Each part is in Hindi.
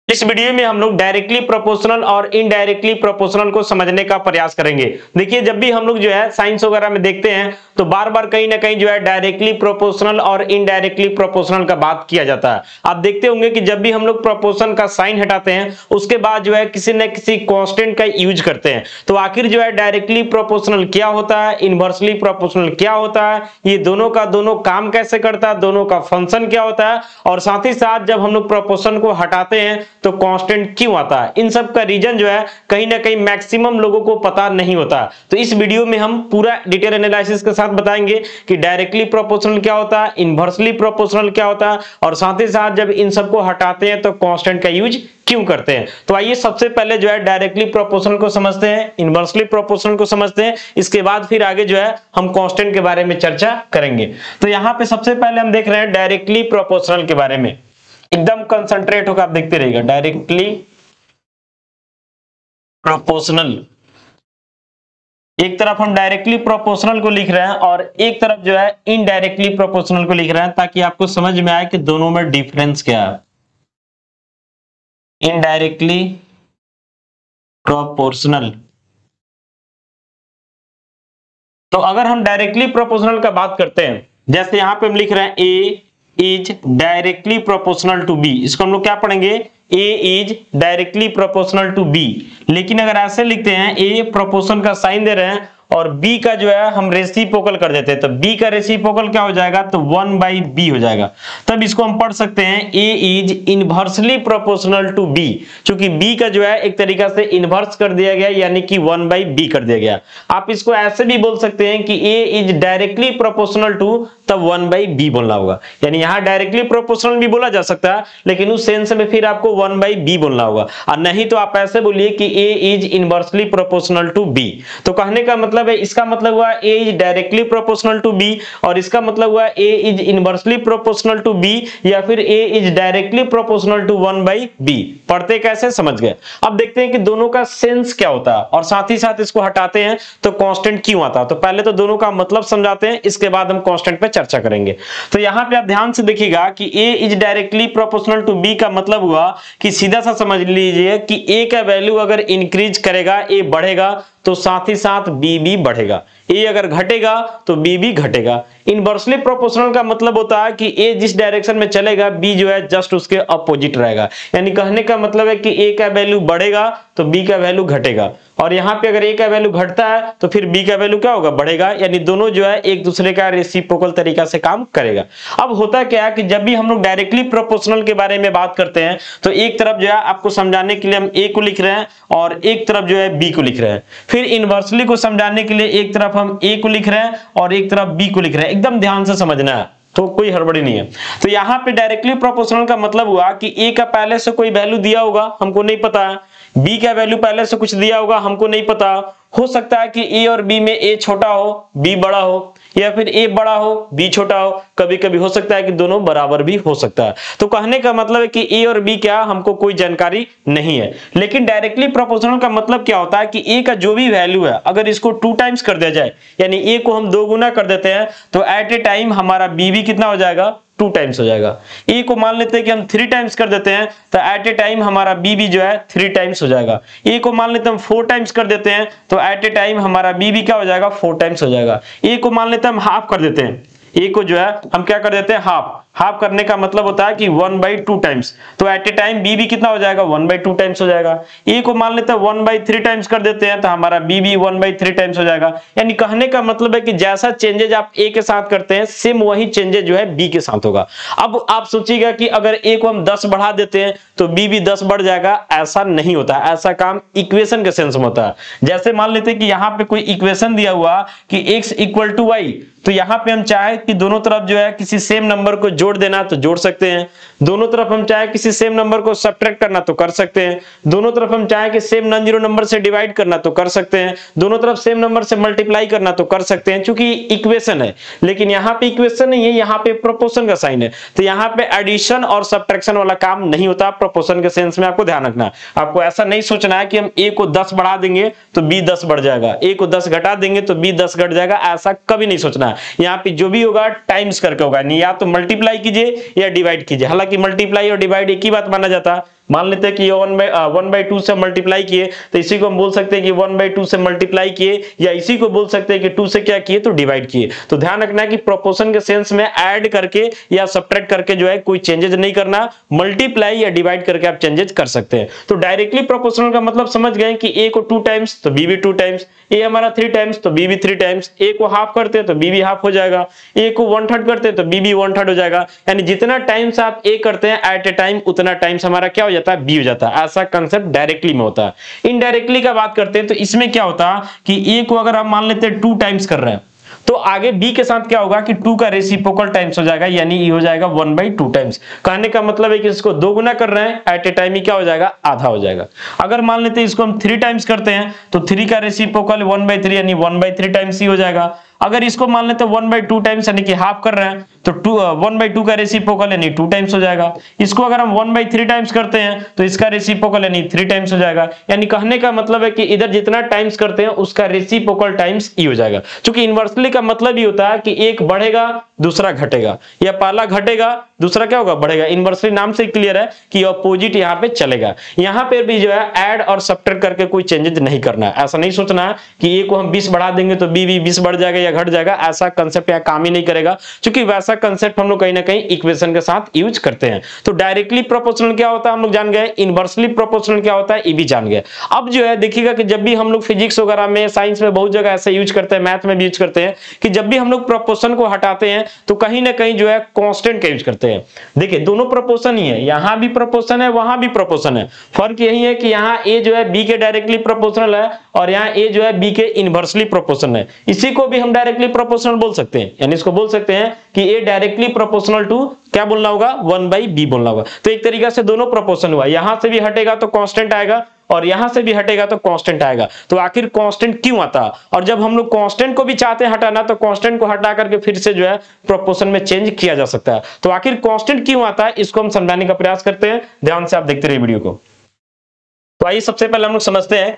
इस वीडियो में हम लोग डायरेक्टली प्रोपोर्शनल और इनडायरेक्टली प्रोपोर्शनल को समझने का प्रयास करेंगे। देखिए, जब भी हम लोग जो है साइंस वगैरह में देखते हैं तो बार बार कहीं ना कहीं जो है डायरेक्टली प्रोपोर्शनल और इनडायरेक्टली प्रोपोर्शनल का बात किया जाता है। आप देखते होंगे कि जब भी हम लोग प्रोपोर्शन का साइन हटाते हैं उसके बाद जो है किसी न किसी कांस्टेंट का यूज करते हैं। तो आखिर जो है डायरेक्टली प्रोपोर्शनल क्या होता है, इनवर्सली प्रोपोर्शनल क्या होता है, ये दोनों का दोनों काम कैसे करता है, दोनों का फंक्शन क्या होता है, और साथ ही साथ जब हम लोग प्रोपोर्शन को हटाते हैं तो कांस्टेंट क्यों आता है, इन सब का रीजन जो है कहीं ना कहीं मैक्सिमम लोगों को पता नहीं होता। तो इस वीडियो में हम पूरा डिटेल एनालिसिस के साथ बताएंगे कि डायरेक्टली प्रोपोर्शनल क्या होता है, इनवर्सली प्रोपोर्शनल क्या होता है, और साथ ही साथ जब इन सबको हटाते हैं तो कांस्टेंट का यूज क्यों करते हैं। तो आइए सबसे पहले जो है डायरेक्टली प्रोपोर्शनल को समझते हैं, इनवर्सली प्रोपोर्शनल को समझते हैं, इसके बाद फिर आगे जो है हम कांस्टेंट के बारे में चर्चा करेंगे। तो यहाँ पे सबसे पहले हम देख रहे हैं डायरेक्टली प्रोपोर्शनल के बारे में। एकदम कंसंट्रेट होकर आप देखते रहिएगा। डायरेक्टली प्रोपोर्शनल, एक तरफ हम डायरेक्टली प्रोपोर्शनल को लिख रहे हैं और एक तरफ जो है इनडायरेक्टली प्रोपोर्शनल को लिख रहे हैं, ताकि आपको समझ में आए कि दोनों में डिफरेंस क्या है। इनडायरेक्टली प्रोपोर्शनल, तो अगर हम डायरेक्टली प्रोपोर्शनल का बात करते हैं, जैसे यहां पे हम लिख रहे हैं A is directly proportional to B, इसको हम लोग क्या पढ़ेंगे, A is directly proportional to B. लेकिन अगर ऐसे लिखते हैं, ए प्रोपोर्शन का साइन दे रहे हैं और बी का जो है हम रेसिप्रोकल कर देते हैं, तो बी का रेसिप्रोकल क्या हो जाएगा, तो 1/b हो जाएगा। तब इसको हम पढ़ सकते हैं A is inversely proportional to B, क्योंकि बी का जो है एक तरीका से इनवर्स कर दिया गया, यानी कि 1/b कर दिया गया। आप इसको ऐसे भी बोल सकते हैं कि A is directly proportional to, तब 1/b बोलना होगा। यानी यहां डायरेक्टली प्रोपोर्शनल भी बोला जा सकता है, लेकिन उस सेंस में फिर आपको 1/b बोलना होगा, और नहीं तो आप ऐसे बोलिए कि A is inversely proportional to B. तो कहने का मतलब है, इसका मतलब हुआ A is directly proportional to B, और इसका मतलब हुआ A is inversely proportional to B, या फिर A is directly proportional to 1/b। पढ़ते कैसे, समझ गए। अब देखते हैं कि दोनों का सेंस क्या होता है, और साथ ही साथ इसको हटाते हैं तो कांस्टेंट क्यों आता है। तो पहले तो दोनों का मतलब समझाते हैं, इसके बाद हम कांस्टेंट पे चर्चा करेंगे। तो यहां पे आप ध्यान से देखिएगा कि A is directly proportional to B का मतलब हुआ कि सीधा सा समझ लीजिए कि ए का वैल्यू अगर इंक्रीज करेगा, ए बढ़ेगा, तो साथ ही साथ बी भी बढ़ेगा। ए अगर घटेगा तो बी भी घटेगा। इनवर्सली प्रोपोर्शनल का मतलब होता है कि ए जिस डायरेक्शन में चलेगा, बी जो है जस्ट उसके अपोजिट रहेगा। यानी कहने का मतलब है कि ए का वैल्यू बढ़ेगा तो बी का वैल्यू घटेगा, और यहाँ पे अगर ए का वैल्यू घटता है तो फिर बी का वैल्यू क्या होगा, बढ़ेगा। यानी दोनों जो है एक दूसरे का रेसिप्रोकल तरीका से काम करेगा। अब होता क्या है कि जब भी हम लोग डायरेक्टली प्रोपोर्शनल के बारे में बात करते हैं तो एक तरफ जो है आपको समझाने के लिए हम ए को लिख रहे हैं और एक तरफ जो है बी को लिख रहे हैं। फिर इनवर्सली को समझाने के लिए एक तरफ हम ए को लिख रहे हैं और एक तरफ बी को लिख रहे हैं। एकदम ध्यान से समझना है, तो कोई हड़बड़ी नहीं है। तो यहाँ पे डायरेक्टली प्रोपोर्शनल का मतलब हुआ कि ए का पहले से कोई वैल्यू दिया होगा, हमको नहीं पता है, बी का वैल्यू पहले से कुछ दिया होगा, हमको नहीं पता। हो सकता है कि ए और बी में ए छोटा हो, बी बड़ा हो, या फिर ए बड़ा हो, बी छोटा हो। कभी कभी हो सकता है कि दोनों बराबर भी हो सकता है। तो कहने का मतलब है कि ए और बी क्या, हमको कोई जानकारी नहीं है। लेकिन डायरेक्टली प्रोपोर्शनल का मतलब क्या होता है कि ए का जो भी वैल्यू है, अगर इसको 2 टाइम्स कर दिया जाए, यानी ए को हम 2 गुना कर देते हैं, तो एट ए टाइम हमारा बी भी कितना हो जाएगा, 2 टाइम्स हो जाएगा। ए को मान लेते हैं कि हम 3 टाइम्स कर देते हैं, तो एट ए टाइम हमारा बी भी जो है 3 टाइम्स हो जाएगा। ए को मान लेते हैं हम 4 टाइम्स कर देते हैं, तो एट ए टाइम हमारा बी भी क्या हो जाएगा, 4 टाइम्स हो जाएगा। ए को मान लेते हैं हम हाफ कर देते हैं, ए को जो है हम क्या कर देते हैं, हाफ। हाफ करने का मतलब होता है कि 1/2 टाइम्स, तो एट ए टाइम बी भी कितना हो जाएगा, 1/2 टाइम्स हो जाएगा। ए को मान लेते हैं 1/3 टाइम्स कर देते हैं, तो हमारा बी भी 1/3 टाइम्स हो जाएगा। यानी कहने का मतलब है कि जैसा चेंजेज आप ए के साथ करते हैं, सेम वही चेंजेज जो है बी के साथ होगा। अब आप सोचिएगा कि अगर ए को हम 10 बढ़ा देते हैं तो बी भी 10 बढ़ जाएगा, ऐसा नहीं होता। ऐसा काम इक्वेशन के सेंस में होता है। जैसे मान लेते हैं कि यहाँ पे कोई इक्वेशन दिया हुआ कि x = y, तो यहाँ पे हम चाहे कि दोनों तरफ जो है किसी सेम नंबर को जोड़ देना तो जोड़ सकते हैं, दोनों तरफ हम चाहे किसी सेम नंबर को सब्ट्रैक्ट करना तो कर सकते हैं, दोनों तरफ हम चाहे कि सेम नॉन जीरो नंबर से डिवाइड करना तो कर सकते हैं, दोनों तरफ सेम नंबर से मल्टीप्लाई करना तो कर सकते हैं, क्योंकि इक्वेशन है। लेकिन यहाँ पे इक्वेशन नहीं है, यहाँ पे प्रोपोर्शन का साइन है, तो यहाँ पे एडिशन और सब्ट्रैक्शन वाला काम नहीं होता। प्रोपोर्शन के सेंस में आपको ध्यान रखना है। आपको ऐसा नहीं सोचना है कि हम ए को 10 बढ़ा देंगे तो बी 10 बढ़ जाएगा, ए को 10 घटा देंगे तो बी 10 घट जाएगा, ऐसा कभी नहीं सोचना है। यहाँ पे जो भी होगा टाइम्स करके होगा, नहीं या तो मल्टीप्लाई कीजिए या डिवाइड कीजिए। हालांकि मल्टीप्लाई और डिवाइड एक ही बात माना जाता है, मान लेते हैं कि ये 1/2 से मल्टीप्लाई किए, तो इसी को हम बोल सकते हैं कि 1/2 से मल्टीप्लाई किए, या इसी को बोल सकते हैं कि 2 से क्या किए तो डिवाइड किए। तो ध्यान रखना है कि प्रोपोर्शन के सेंस में ऐड करके या सब्ट्रैक्ट करके जो है कोई चेंजेस नहीं करना, मल्टीप्लाई या डिवाइड करके आप चेंजेस कर सकते हैं। तो डायरेक्टली प्रोपोर्शनल का मतलब समझ गए कि ए को 2 टाइम्स तो बी भी 2 टाइम्स, ए हमारा 3 टाइम्स तो बी भी 3 टाइम्स, ए को हाफ करते हैं तो बी भी हाफ हो जाएगा, ए को 1/3 करते हैं तो बी भी 1/3 हो जाएगा। यानी जितना टाइम्स आप ए करते हैं एट ए टाइम उतना टाइम्स हमारा क्या हो जाता है, बी हो जाता है। ऐसा कंसेप्ट डायरेक्टली में होता है। इनडायरेक्टली का बात करते हैं तो इसमें क्या होता है कि ए को अगर हम मान लेते हैं 2 टाइम्स कर रहे हैं, तो आगे बी के साथ क्या होगा कि 2 का रेसिप्रोकल टाइम्स हो जाएगा, यानी ये हो जाएगा 1/2 टाइम्स। कहने का मतलब है कि इसको 2 गुना कर रहे हैं एट ए टाइम ही क्या हो जाएगा, आधा हो जाएगा। अगर मान लेते हैं इसको हम 3 टाइम्स करते हैं तो 3 का रेसिप्रोकल 1/3 यानी 1/3 टाइम्स ही हो जाएगा। अगर इसको मान लेते हैं 1/2 टाइम्स यानी कि हाफ कर रहे हैं तो 1/2 का रेसिप्रोकल यानी 2 टाइम्स हो जाएगा। इसको अगर हम 1/3 टाइम्स करते हैं तो इसका रेसिप्रोकल यानी 3 टाइम्स हो जाएगा। यानी कहने का मतलब है कि इधर जितना टाइम्स करते हैं उसका रेसिप्रोकल टाइम्स ई हो जाएगा। क्योंकि इनवर्सली का मतलब ही होता है कि एक बढ़ेगा दूसरा घटेगा, या पहला घटेगा दूसरा क्या होगा, बढ़ेगा। इनवर्सली नाम से क्लियर है कि ऑपोजिट यहाँ पे चलेगा। यहाँ पे भी जो है ऐड और सब्ट्रैक्ट करके कोई चेंजेस नहीं करना है। ऐसा नहीं सोचना है कि ए को हम 20 बढ़ा देंगे तो बी भी 20 बढ़ जाएगा या घट जाएगा, ऐसा कंसेप्ट यहाँ काम ही नहीं करेगा। क्योंकि वैसा कंसेप्ट हम लोग कहीं ना कहीं इक्वेशन के साथ यूज करते हैं। तो डायरेक्टली प्रोपोर्शनल क्या होता है हम लोग जान गए, इनवर्सली प्रोपोर्शनल क्या होता है ये भी जान गए। अब जो है देखिएगा कि जब भी हम लोग फिजिक्स वगैरह में, साइंस में बहुत जगह ऐसे यूज करते हैं, मैथ में भी यूज करते हैं कि जब भी हम लोग प्रोपोर्शन को हटाते हैं तो कहीं ना कहीं जो है कांस्टेंट का यूज करते हैं। देखिए दोनों प्रोपोर्शन ही है, यहां भी प्रोपोर्शन है वहां भी प्रोपोर्शन है। फर्क यही है कि यहाँ ए जो है बी के डायरेक्टली प्रोपोर्शनल है और यहाँ ए जो है बी के इनवर्सली प्रोपोर्शनल है। इसी को भी हम डायरेक्टली प्रोपोर्शनल बोल सकते हैं, यानी इसको बोल सकते हैं कि ए डायरेक्टली प्रोपोर्शनल टू क्या बोलना होगा, 1/b बोलना होगा। तो एक तरीका से दोनों प्रोपोर्शन हुआ, यहां से भी हटेगा तो कांस्टेंट आएगा और यहां से भी हटेगा तो कांस्टेंट आएगा। तो आखिर कांस्टेंट क्यों आता है, और जब हम लोग कांस्टेंट को भी चाहते हैं हटाना तो कांस्टेंट को हटा करके फिर से जो है प्रोपोर्शन में चेंज किया जा सकता है। तो आखिर कांस्टेंट क्यों आता है इसको हम समझाने का प्रयास करते हैं, ध्यान से आप देखते रहिए वीडियो को। तो आइए सबसे पहले हम लोग समझते हैं,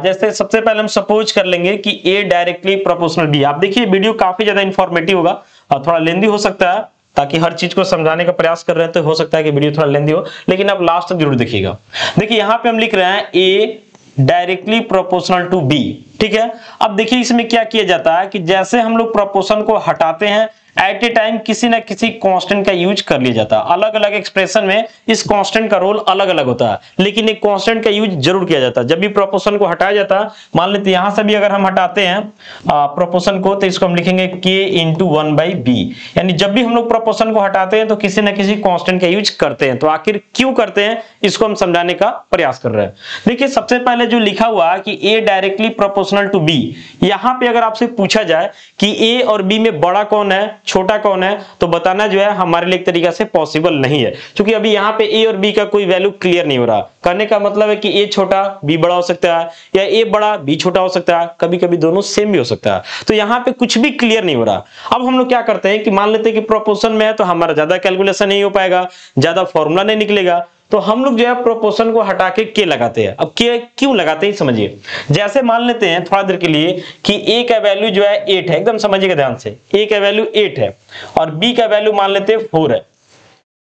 जैसे सबसे पहले हम सपोज कर लेंगे कि ए डायरेक्टली प्रोपोर्शनल बी। आप देखिए वीडियो काफी ज्यादा इंफॉर्मेटिव होगा और थोड़ा लेंदी हो सकता है, ताकि हर चीज को समझाने का प्रयास कर रहे हैं तो हो सकता है कि वीडियो थोड़ा लेंदी हो, लेकिन आप लास्ट तक जरूर देखिएगा। देखिए यहाँ पे हम लिख रहे हैं ए डायरेक्टली प्रोपोर्शनल टू बी, ठीक है। अब देखिए इसमें क्या किया जाता है कि जैसे हम लोग प्रोपोर्शन को हटाते हैं एट ए टाइम किसी ना किसी कांस्टेंट का यूज कर लिया जाता है। अलग अलग एक्सप्रेशन में इस कांस्टेंट का रोल अलग अलग होता है, लेकिन एक कांस्टेंट का यूज जरूर किया जाता है जब भी प्रोपोर्शन को हटाया जाता है। मान लेते यहां से भी अगर हम हटाते हैं प्रोपोर्शन को तो इसको हम लिखेंगे k × 1/b, यानी जब भी हम लोग प्रोपोर्शन को हटाते हैं तो किसी ना किसी कांस्टेंट का यूज करते हैं। तो आखिर क्यों करते हैं इसको हम समझाने का प्रयास कर रहे हैं। देखिए सबसे पहले जो लिखा हुआ है कि a directly proportional to b, यहां पे अगर आपसे पूछा जाए कि a और b में बड़ा कौन है छोटा कौन है, तो बताना जो है हमारे लिए एक तरीका से पॉसिबल नहीं है, क्योंकि अभी यहाँ पे ए और बी का कोई वैल्यू क्लियर नहीं हो रहा। कहने का मतलब है कि ए छोटा बी बड़ा हो सकता है, या ए बड़ा बी छोटा हो सकता है, कभी कभी दोनों सेम भी हो सकता है। तो यहाँ पे कुछ भी क्लियर नहीं हो रहा। अब हम लोग क्या करते हैं कि मान लेते हैं कि प्रोपोर्शन में है तो हमारा ज्यादा कैलकुलेशन नहीं हो पाएगा, ज्यादा फॉर्मूला नहीं निकलेगा, तो हम लोग जो है प्रोपोर्शन को हटा के के लगाते हैं। अब के क्यों लगाते हैं समझिए। जैसे मान लेते हैं थोड़ा देर के लिए कि ए का वैल्यू जो है 8 है, एकदम समझिएगा ध्यान से, ए का वैल्यू 8 है और बी का वैल्यू मान लेते हैं 4 है।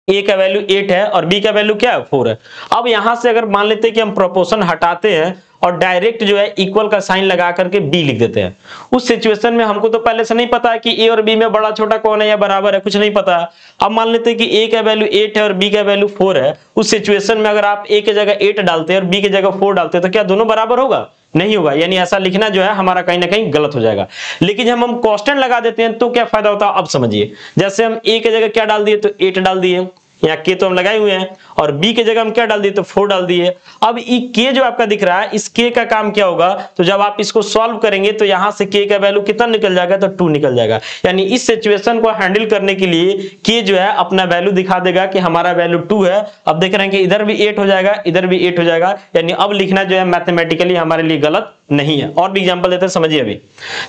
ए का वैल्यू 8 है और बी का वैल्यू क्या है 4 है। अब यहां से अगर मान लेते हैं कि हम प्रोपोर्शन हटाते हैं और डायरेक्ट जो है इक्वल का साइन लगा करके बी लिख देते हैं, उस सिचुएशन में हमको तो पहले से नहीं पता है कि ए और बी में बड़ा छोटा कौन है या बराबर है, कुछ नहीं पता। अब मान लेते हैं कि ए का वैल्यू 8 है और बी का वैल्यू 4 है। उस सिचुएशन में अगर आप ए की जगह 8 डालते हैं और बी की जगह 4 डालते हैं तो क्या दोनों बराबर होगा? नहीं होगा। यानी ऐसा लिखना जो है हमारा कहीं ना कहीं गलत हो जाएगा। लेकिन जब हम कांस्टेंट लगा देते हैं तो क्या फायदा होता है अब समझिए। जैसे हम ए की जगह क्या डाल दिए तो 8 डाल दिए, यहाँ के तो हम लगाए हुए हैं, और बी की जगह हम क्या डाल दिए तो 4 डाल दिए। अब ये के जो आपका दिख रहा है इस के का काम क्या होगा, तो जब आप इसको सॉल्व करेंगे तो यहां से के का वैल्यू कितना निकल जाएगा तो 2 निकल जाएगा। यानी इस सिचुएशन को हैंडल करने के लिए के जो है अपना वैल्यू दिखा देगा कि हमारा वैल्यू 2 है। अब देख रहे हैं कि इधर भी 8 हो जाएगा, इधर भी 8 हो जाएगा। यानी अब लिखना जो है मैथमेटिकली हमारे लिए गलत नहीं है। और भी एग्जांपल देते हैं, समझिए। अभी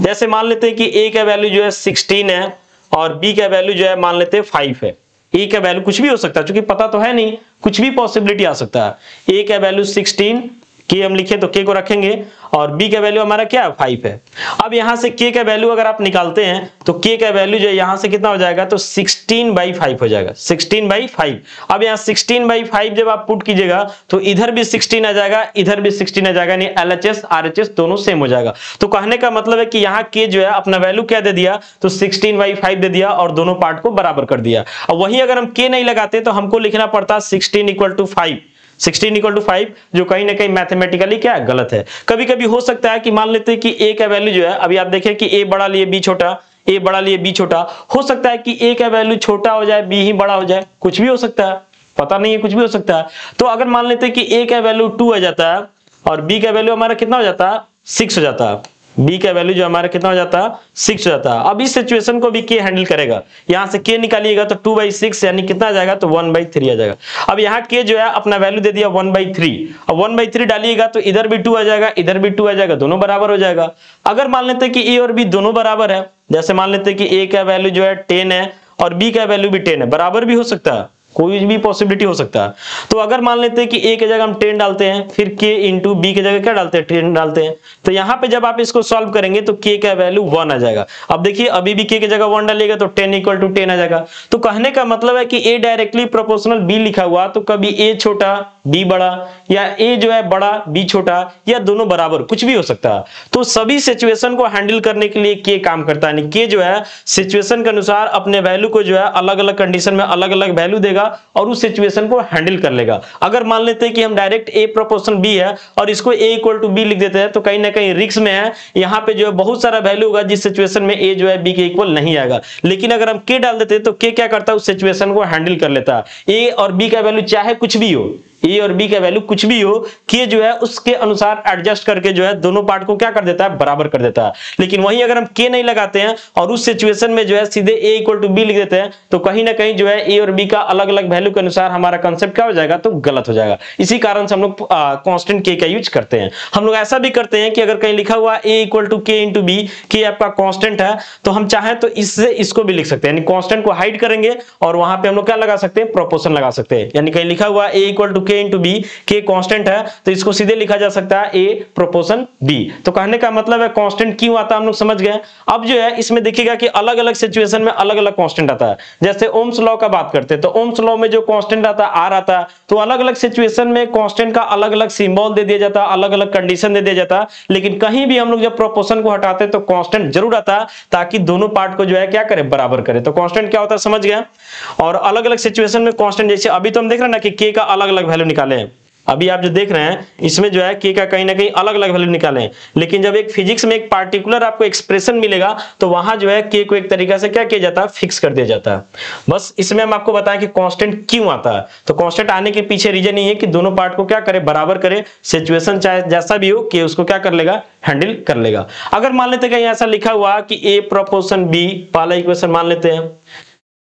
जैसे मान लेते हैं कि ए का वैल्यू जो है 16 है और बी का वैल्यू जो है मान लेते हैं 5 है। ए का वैल्यू कुछ भी हो सकता है, क्योंकि पता तो है नहीं, कुछ भी पॉसिबिलिटी आ सकता है। ए का वैल्यू 16, k हम लिखे तो k को रखेंगे और b का वैल्यू हमारा क्या है 5 है। अब यहां से k का वैल्यू अगर आप निकालते हैं तो k का वैल्यू जो है यहां से कितना हो जाएगा, तो 16/5 हो जाएगा, 16/5। अब यहां 16/5 जब आप पुट कीजिएगा तो इधर भी 16 आ जाएगा, इधर भी 16 आ जाएगा, यानी LHS RHS दोनों सेम हो जाएगा। तो कहने का मतलब है कि यहाँ k जो है अपना वैल्यू क्या दे दिया, तो 16/5 दे दिया और दोनों पार्ट को बराबर कर दिया। अब वही अगर हम k नहीं लगाते तो हमको लिखना पड़ता 16 = 5, 16 = 5, जो कहीं ना कहीं मैथमेटिकली क्या है, गलत है। कभी कभी हो सकता है कि मान लेते हैं कि a का वैल्यू जो है, अभी आप देखें कि a बड़ा लिए b छोटा, a बड़ा लिए b छोटा, हो सकता है कि a का वैल्यू छोटा हो जाए b ही बड़ा हो जाए, कुछ भी हो सकता है, पता नहीं है, कुछ भी हो सकता है। तो अगर मान लेते हैं कि a का वैल्यू 2 आ जाता है और b का वैल्यू हमारा कितना हो जाता है, 6 हो जाता है, b का वैल्यू जो हमारा कितना हो जाता है, 6 हो जाता है। अब इस सिचुएशन को भी k हैंडल करेगा, यहां से k निकालिएगा तो 2/6 यानी कितना आ जाएगा, तो 1/3 आ जाएगा। अब यहाँ k जो है अपना वैल्यू दे दिया 1/3, अब 1/3 डालिएगा तो इधर भी 2 आ जाएगा, इधर भी 2 आ जाएगा, दोनों बराबर हो जाएगा। अगर मान लेते हैं कि a और b दोनों बराबर है, जैसे मान लेते हैं कि a का वैल्यू जो है 10 है और b का वैल्यू भी 10 है, बराबर भी हो सकता है, कोई भी पॉसिबिलिटी हो सकता है। तो अगर मान लेते हैं कि a की जगह हम 10 डालते हैं, फिर k इंटू b की जगह क्या डालते हैं, 10 डालते हैं, तो यहाँ पे जब आप इसको सॉल्व करेंगे तो k का वैल्यू 1 आ जाएगा। अब देखिए अभी भी k की जगह 1 डालिएगा तो 10 = 10 आ जाएगा। तो कहने का मतलब है कि a डायरेक्टली प्रोपोर्शनल b लिखा हुआ, तो कभी a छोटा b बड़ा, या a जो है बड़ा b छोटा, या दोनों बराबर, कुछ भी हो सकता है। तो सभी सिचुएशन को हैंडल करने के लिए k काम करता है, यानी k जो है सिचुएशन के अनुसार अपने वैल्यू को जो है अलग अलग कंडीशन में अलग अलग वैल्यू देगा और उस सिचुएशन को हैंडल कर लेगा। अगर मान लेते हैं कि हम डायरेक्ट a प्रोपोर्शनल b है और इसको a = b लिख देते हैं, तो कहीं ना कहीं रिस्क में है, यहाँ पे जो है बहुत सारा वैल्यू होगा जिस सिचुएशन में a जो है b के इक्वल नहीं आएगा। लेकिन अगर हम k डाल देते हैं तो k क्या करता है, उस सिचुएशन को हैंडल कर लेता है। a और b का वैल्यू चाहे कुछ भी हो, a और b का वैल्यू कुछ भी हो, k जो है उसके अनुसार एडजस्ट करके जो है दोनों पार्ट को क्या कर देता है, बराबर कर देता है। लेकिन वहीं अगर हम k नहीं लगाते हैं और उस सिचुएशन में जो है सीधे a = b लिख देते हैं, तो कहीं ना कहीं जो है a और b का अलग अलग वैल्यू के अनुसार हमारा कंसेप्ट क्या हो जाएगा, तो गलत हो जाएगा। इसी कारण से हम लोग कांस्टेंट k का यूज करते हैं। हम लोग ऐसा भी करते हैं कि अगर कहीं लिखा हुआ a = k × b, k आपका कांस्टेंट है, तो हम चाहें तो इससे इसको भी लिख सकते हैं, यानी कांस्टेंट को हाइड करेंगे और वहां पे हम लोग क्या लगा सकते हैं, प्रोपोर्शन लगा सकते हैं। यानी कहीं लिखा हुआ a = k × b, k constant है तो इसको सीधे लिखा जा सकता है a प्रोपोर्शन b। तो कहने का मतलब है कांस्टेंट क्यों आता है हम लोग समझ गए। अब जो है इसमें देखिएगा कि अलग अलग सिचुएशन में अलग अलग कांस्टेंट आता है। जैसे ओम्स लॉ का बात करते हैं तो ओम्स लॉ में जो कांस्टेंट आता है r आता है, तो अलग अलग सिचुएशन में कांस्टेंट का अलग अलग सिंबल दे दिया जाता है, अलग अलग कंडीशन दे दिया जाता है। लेकिन कहीं भी हम लोग जब प्रोपोर्शन को हटाते हैं तो कांस्टेंट जरूर आता है, ताकि दोनों पार्ट को जो है क्या करे, बराबर करे। तो कांस्टेंट क्या होता है समझ गया। और अलग अलग सिचुएशन में कांस्टेंट, जैसे अभी तो हम देख रहे हैं ना कि k का अलग अलग वैल्यू निकाले हैं, अभी आप जो देख रहे हैं इसमें जो है k का कहीं ना कहीं अलग अलग वैल्यू निकाले हैं। लेकिन जब एक फिजिक्स में एक पार्टिकुलर आपको एक्सप्रेशन मिलेगा तो वहां जो है k को एक तरीका से क्या किया जाता है, फिक्स कर दिया जाता है। बस इसमें हम आपको बताएं कि कांस्टेंट क्यों आता है। तो कांस्टेंट आने के पीछे रीजन ये है कि दोनों पार्ट को क्या करे, बराबर करे। सिचुएशन चाहे जैसा भी हो, k उसको क्या कर लेगा, हैंडल कर लेगा। अगर मान लेते कहीं ऐसा लिखा हुआ कि a प्रोपोर्शन b, पहला इक्वेशन मान लेते हैं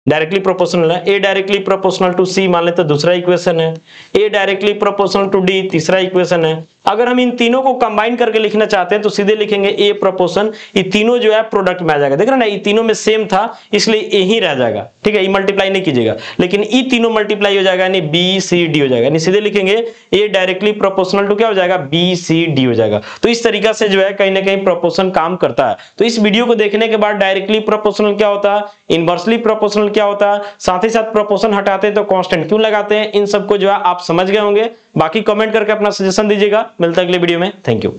डायरेक्टली प्रोपोर्शनल है, a directly proportional to c मान लेते दूसरा इक्वेशन है, a directly proportional to d तीसरा इक्वेशन है। अगर हम इन तीनों को कंबाइन करके लिखना चाहते हैं तो सीधे लिखेंगे a प्रोपोर्शन, ये तीनों जो है प्रोडक्ट में आ जाएगा। देख रहे हैं ना, ये तीनों में सेम था इसलिए a ही रह जाएगा, ठीक है, ये मल्टीप्लाई नहीं कीजिएगा। लेकिन ये तीनों मल्टीप्लाई हो जाएगा यानी b c d हो जाएगा, यानी सीधे लिखेंगे a डायरेक्टली प्रोपोर्शनल टू क्या हो जाएगा, b c d हो जाएगा। तो इस तरीका से जो है कहीं ना कहीं प्रोपोर्शन काम करता है। तो इस वीडियो को देखने के बाद डायरेक्टली प्रोपोर्शनल क्या होता है, इनवर्सली प्रोपोर्शनल क्या होता है, साथ ही साथ प्रोपोर्शन हटाते हैं तो कांस्टेंट क्यों लगाते हैं, इन सबको जो है आप समझ गए होंगे। बाकी कमेंट करके अपना सजेशन दीजिएगा। मिलता है अगले वीडियो में। Thank you.